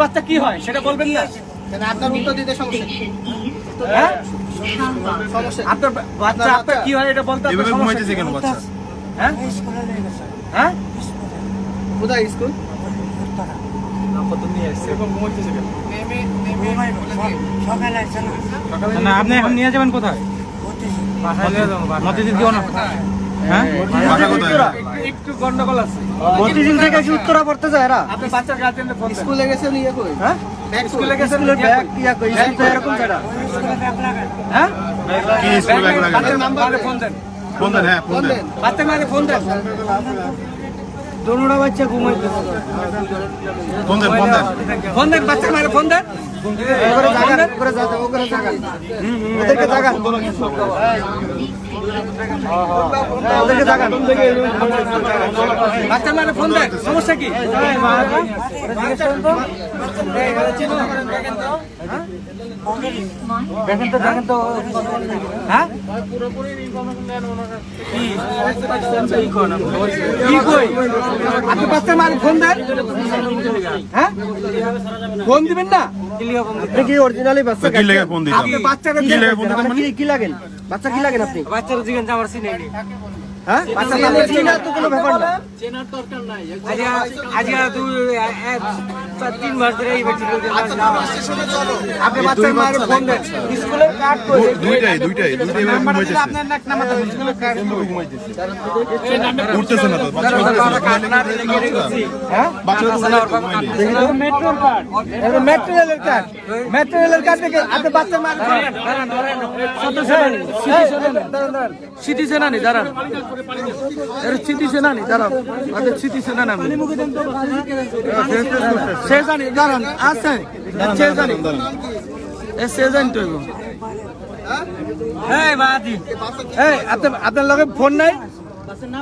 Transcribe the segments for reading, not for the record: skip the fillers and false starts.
বাচ্চা কি হয় সেটা বলবেন না? আপনার উত্তর দিতে সমস্যা হ্যাঁ? সমস্যা আপনার বাচ্চা আপনার কি হয় এটা বলতে আপনার সমস্যা কি? কেন বাচ্চা? হ্যাঁ হ্যাঁ কোথায় স্কুল? না আপনি এখন নিয়ে যাবেন কোথায়? মতিঝিল কি অনেক হ্যাঁ বাসা কোথায়? একটু গন্ডগোল আছে। মতিঝিল থেকে কি উত্তরা পড়তে যায় এরা? আপনি বাচ্চার গার্জেনকে ফোন দেন। স্কুলে গেছে নিয়ে কই? হ্যাঁ স্কুলে গেছেন ব্যাগ ইয়া কই? স্কুল তো এরকম জায়গা। হ্যাঁ কি স্কুলে ব্যাগ লাগে? বাচ্চার নাম্বারে ফোন দেন। ফোন দেন, হ্যাঁ ফোন দেন। বাচ্চার মারে ফোন দেন। দোনোটা বাচ্চা ঘুমাইতেছে। ফোন দেন, ফোন দেন। ফোন দেন বাচ্চার মারে ফোন দেন। ওরে জায়গা করে যাও, ওরে জায়গা। ওদেরকে জায়গা। ওদেরকে জায়গা। বাচ্চার মারে ফোন দেন। সমস্যা কি? দেখেন তো হ্যাঁ কি কই আপনি বাচ্চার মারে ফোন দেন। হ্যাঁ ফোন দিবেন না? আপনি কি অরিজিনালি বাচ্চা? কি লেগে ফোন দিতাম? আপনি বাচ্চারা কি লেগে ফোন দিতাম মানে? কি লাগেন? বাচ্চা কি লাগেন আপনি? বাচ্চারা জিজ্ঞেস আমার চিনেনি। হ্যাঁ? বাচ্চা মানে চিনা তো কোনো ব্যাপার না। আজ 3 মাস ধরে এই ব্যক্তি আপনি বাচ্চার মারে ফোন দেন। স্কুলের কার্ড কই? দুইটাই নাম্বার দিলে ঘুমাইতেছে। আপনার নাক নামাতে হবে। স্কুলের কার্ড উঠতেছে না তো, বাচ্চা হ্যাঁ মেট্রোর কার্ড এটা মেটেরিয়ালের কার্ড। মেটেরিয়ালের কার্ড থেকে আপনি বাচ্চার মারে ফোন দেন। সিটি সেনানি দাঁড়ান। এর সিটি সেনানি দাঁড়ান। আচ্ছা সিটি সেনানি আমি সে জানি দাঁড়ান আছে সে জানি এ সে জানি তো এই বাদি এই আপনার লগে ফোন নাই?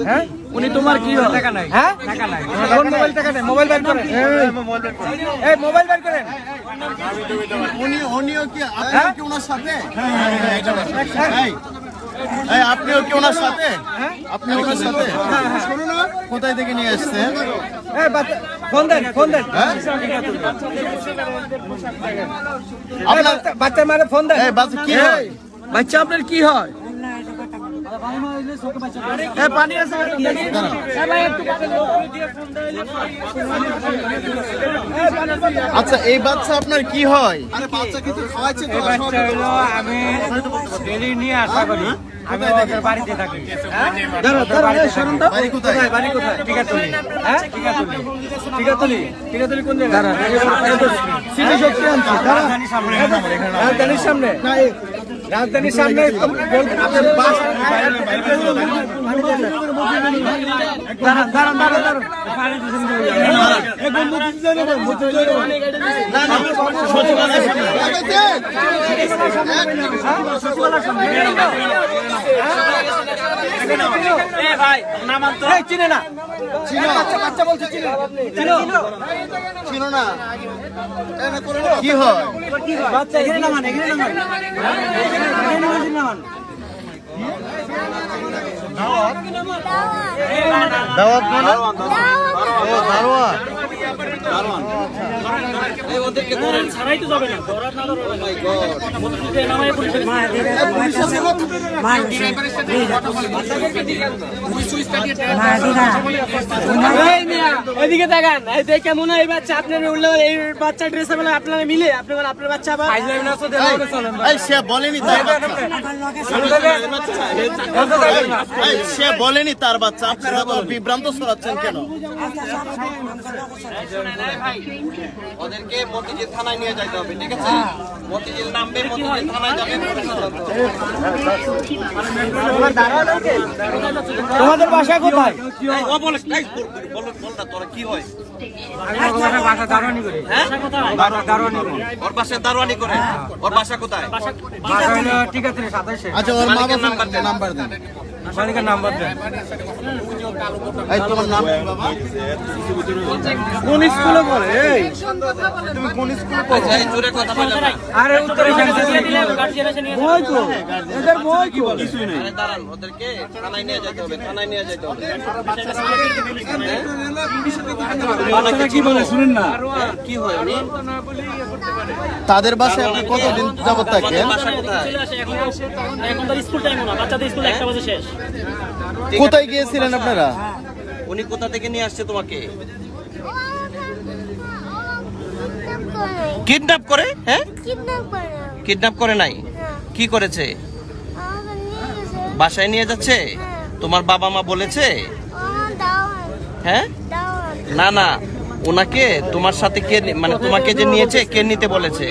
হ্যাঁ উনি তোমার কি হয়? টাকা নাই। হ্যাঁ টাকা নাই। ফোন মোবাইল টাকা নাই। মোবাইল বের করেন। এই মোবাইল বের করেন। উনিও কি হ্যাঁ? কি ওনার সাথে? আপনিও কি ওনার সাথে? আপনি ওনার সাথে? শোনো না, কোথায় থেকে নিয়ে আসছেন? এই বাচ্চা ফোন দেন ফোন দেন। এই বাচ্চার মারে ফোন দেন। বাচ্চা কি হয়? বাচ্চা আপনার কি হয়? পানি আছে আচ্ছা এই বাচ্চা আপনার কি হয়? আরে বাচ্চা কিছু খাওয়াচ্ছে তো? বাচ্চা হলো আমি ডেলি নিয়ে আসা করি। আমি ওদের বাড়িতে থাকি। বাড়ি কোথায়? বাড়ি কোথায়? টিকাতলি। হ্যাঁ টিকাতলি। টিকাতলি কোন জায়গা? সিটি শক্তি আনছি। রাজধানীর সামনে। রাজধানীর সামনে আপনার বাস দাঁড়ান দাঁড়ান দাঁড়ান ভাই নামান তো চিনে না। বাচ্চা বলছে চিনে চিনো না? কি হয়? বাচ্চা এখানে নামান এখানে নামান দাওয়াত মানে? ও দারোয়ান। ওদেরকে ধরেন ছাড়াই তো যাবে না। এদিকে দেখান দেখে মনে হয় এই বাচ্চা আপনার উঠলে এই বাচ্চা ড্রেসে বেলা আপনারা মিলে আপনার বাচ্চা আবার সে বলেনি তার বাচ্চা। সে বলেনি তার বাচ্চা। আপনারা তো বিভ্রান্ত ছড়াচ্ছেন কেন? ওদেরকে মতিঝিল থানায় নিয়ে যাইতে হবে, ঠিক আছে? মতিঝিল নামবে, মতিঝিল থানায় যাবেন। তোমাদের বাসা কোথায়? তোরা কি হয়? বাসা দারোয়ানি করে। ওর বাসায় দারোয়ানি করে। ওর বাসা কোথায়? বাসা হলো টিকাতলি 27। আচ্ছা ওর মা বাবার নাম্বার দেন। মালিকের নাম্বার দেন। এই তোমার নাম কি বাবা? কোন স্কুলে পড়ে? এই তুমি কোন স্কুলে পড়ো? আরে উত্তরে বই তো এদের বই কি বলে? বাচ্চারা কি বলে শুনেন না? তাদের বাসায় আপনি কতদিন যাবত থাকেন? কোথায় গিয়েছিলেন আপনারা? উনি কোথা থেকে নিয়ে আসছে তোমাকে? কিডন্যাপ করে? হ্যাঁ, কিডন্যাপ করে নাই, কি করেছে? বাসায় নিয়ে যাচ্ছে? তোমার বাবা মা বলেছে? হ্যাঁ, না না, ওনাকে তোমার সাথে কে, মানে তোমাকে যে নিয়েছে কে নিতে বলেছে?